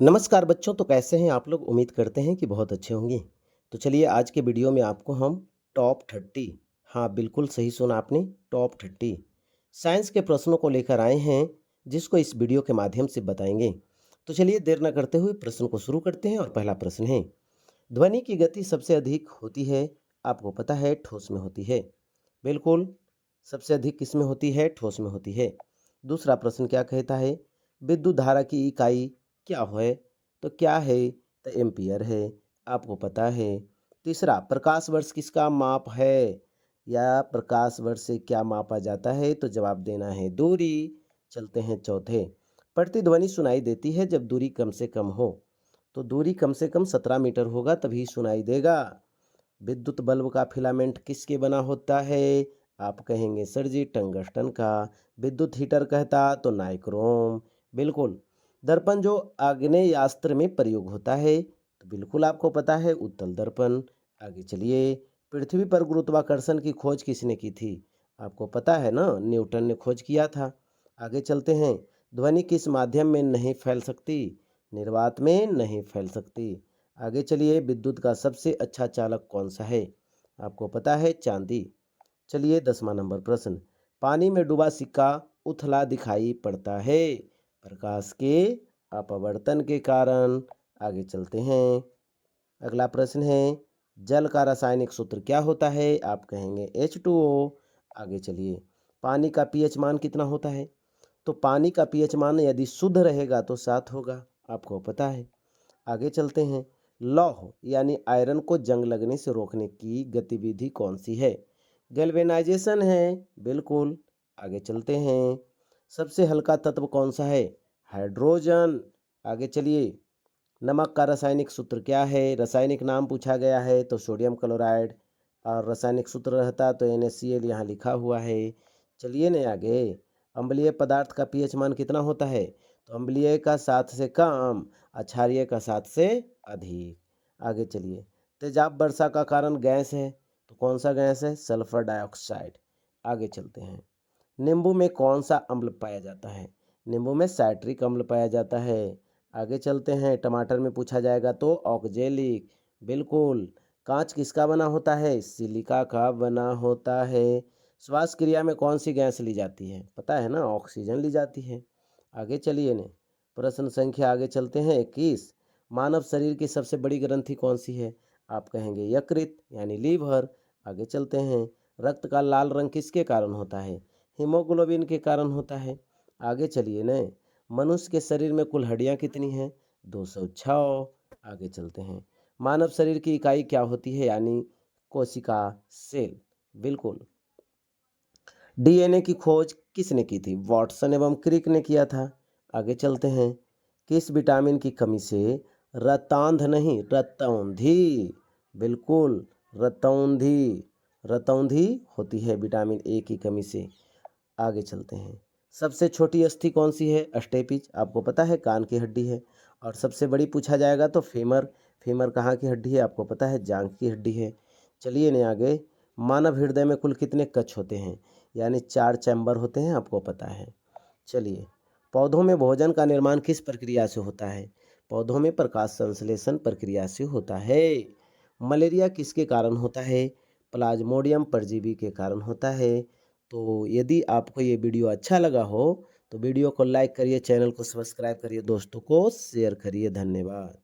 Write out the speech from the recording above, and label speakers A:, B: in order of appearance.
A: नमस्कार बच्चों, तो कैसे हैं आप लोग? उम्मीद करते हैं कि बहुत अच्छे होंगे। तो चलिए आज के वीडियो में आपको हम टॉप 30, हाँ बिल्कुल सही सुना आपने, टॉप 30 साइंस के प्रश्नों को लेकर आए हैं, जिसको इस वीडियो के माध्यम से बताएंगे। तो चलिए देर न करते हुए प्रश्न को शुरू करते हैं और पहला प्रश्न है, ध्वनि की गति सबसे अधिक होती है, आपको पता है, ठोस में होती है। बिल्कुल, सबसे अधिक किस में होती है? ठोस में होती है। दूसरा प्रश्न क्या कहता है, विद्युत धारा की इकाई क्या है? तो क्या है? तो एम्पियर है, आपको पता है। तीसरा, प्रकाश वर्ष किसका माप है, या प्रकाश वर्ष से क्या मापा जाता है? तो जवाब देना है दूरी। चलते हैं चौथे, प्रतिध्वनि सुनाई देती है जब दूरी कम से कम हो। तो दूरी कम से कम 17 मीटर होगा तभी सुनाई देगा। विद्युत बल्ब का फिलामेंट किसके बना होता है? आप कहेंगे सर जी टंगस्टन का। विद्युत हीटर कहता तो नाइक्रोम। बिल्कुल। दर्पण जो आग्नेयास्त्र में प्रयोग होता है, तो बिल्कुल आपको पता है उत्तल दर्पण। आगे चलिए, पृथ्वी पर गुरुत्वाकर्षण की खोज किसने की थी? आपको पता है ना, न्यूटन ने खोज किया था। आगे चलते हैं, ध्वनि किस माध्यम में नहीं फैल सकती? निर्वात में नहीं फैल सकती। आगे चलिए, विद्युत का सबसे अच्छा चालक कौन सा है? आपको पता है चांदी। चलिए 10वां नंबर प्रश्न, पानी में डूबा सिक्का उथला दिखाई पड़ता है, प्रकाश के अपवर्तन के कारण। आगे चलते हैं, अगला प्रश्न है, जल का रासायनिक सूत्र क्या होता है? आप कहेंगे H2O। आगे चलिए, पानी का पीएच मान कितना होता है? तो पानी का पीएच मान यदि शुद्ध रहेगा तो 7 होगा, आपको पता है। आगे चलते हैं, लौह यानी आयरन को जंग लगने से रोकने की गतिविधि कौन सी है? गैल्वेनाइजेशन है, बिल्कुल। आगे चलते हैं, सबसे हल्का तत्व कौन सा है? हाइड्रोजन। आगे चलिए, नमक का रासायनिक सूत्र क्या है? रासायनिक नाम पूछा गया है तो सोडियम क्लोराइड, और रासायनिक सूत्र रहता तो NaCl यहाँ लिखा हुआ है। चलिए न आगे, अम्लीय पदार्थ का पीएच मान कितना होता है? तो अम्लीय का 7 से कम, क्षारीय का 7 से अधिक। आगे चलिए, तेजाब वर्षा का कारण गैस है, तो कौन सा गैस है? Sulphur dioxide. आगे चलते हैं, नींबू में कौन सा अम्ल पाया जाता है? नींबू में साइट्रिक अम्ल पाया जाता है। आगे चलते हैं, टमाटर में पूछा जाएगा तो ऑक्जेलिक। बिल्कुल। कांच किसका बना होता है? सिलिका का बना होता है। श्वास क्रिया में कौन सी गैस ली जाती है? पता है ना, ऑक्सीजन ली जाती है। आगे चलिए ने, प्रश्न संख्या आगे चलते हैं 21, मानव शरीर की सबसे बड़ी ग्रंथि कौन सी है? आप कहेंगे यकृत यानी लीवर। आगे चलते हैं, रक्त का लाल रंग किसके कारण होता है? हीमोग्लोबिन के कारण होता है। आगे चलिए न, मनुष्य के शरीर में कुल हड्डियां कितनी हैं? 206। आगे चलते हैं, मानव शरीर की इकाई क्या होती है? यानी कोशिका, सेल। बिल्कुल। डीएनए की खोज किसने की थी? वाटसन एवं क्रिक ने किया था। आगे चलते हैं, किस विटामिन की कमी से रतांध नहीं रतौंधी, बिल्कुल, रतौंधी, रतौंधी होती है विटामिन ए की कमी से। आगे चलते हैं, सबसे छोटी अस्थि कौन सी है? स्टेपिज, आपको पता है कान की हड्डी है। और सबसे बड़ी पूछा जाएगा तो फीमर। फीमर कहाँ की हड्डी है? आपको पता है जांघ की हड्डी है। चलिए ने आगे, मानव हृदय में कुल कितने कक्ष होते हैं? यानी 4 चैम्बर होते हैं, आपको पता है। चलिए, पौधों में भोजन का निर्माण किस प्रक्रिया से होता है? पौधों में प्रकाश संश्लेषण प्रक्रिया से होता है। मलेरिया किसके कारण होता है? प्लाज्मोडियम परजीवी के कारण होता है। तो यदि आपको ये वीडियो अच्छा लगा हो तो वीडियो को लाइक करिए, चैनल को सब्सक्राइब करिए, दोस्तों को शेयर करिए। धन्यवाद।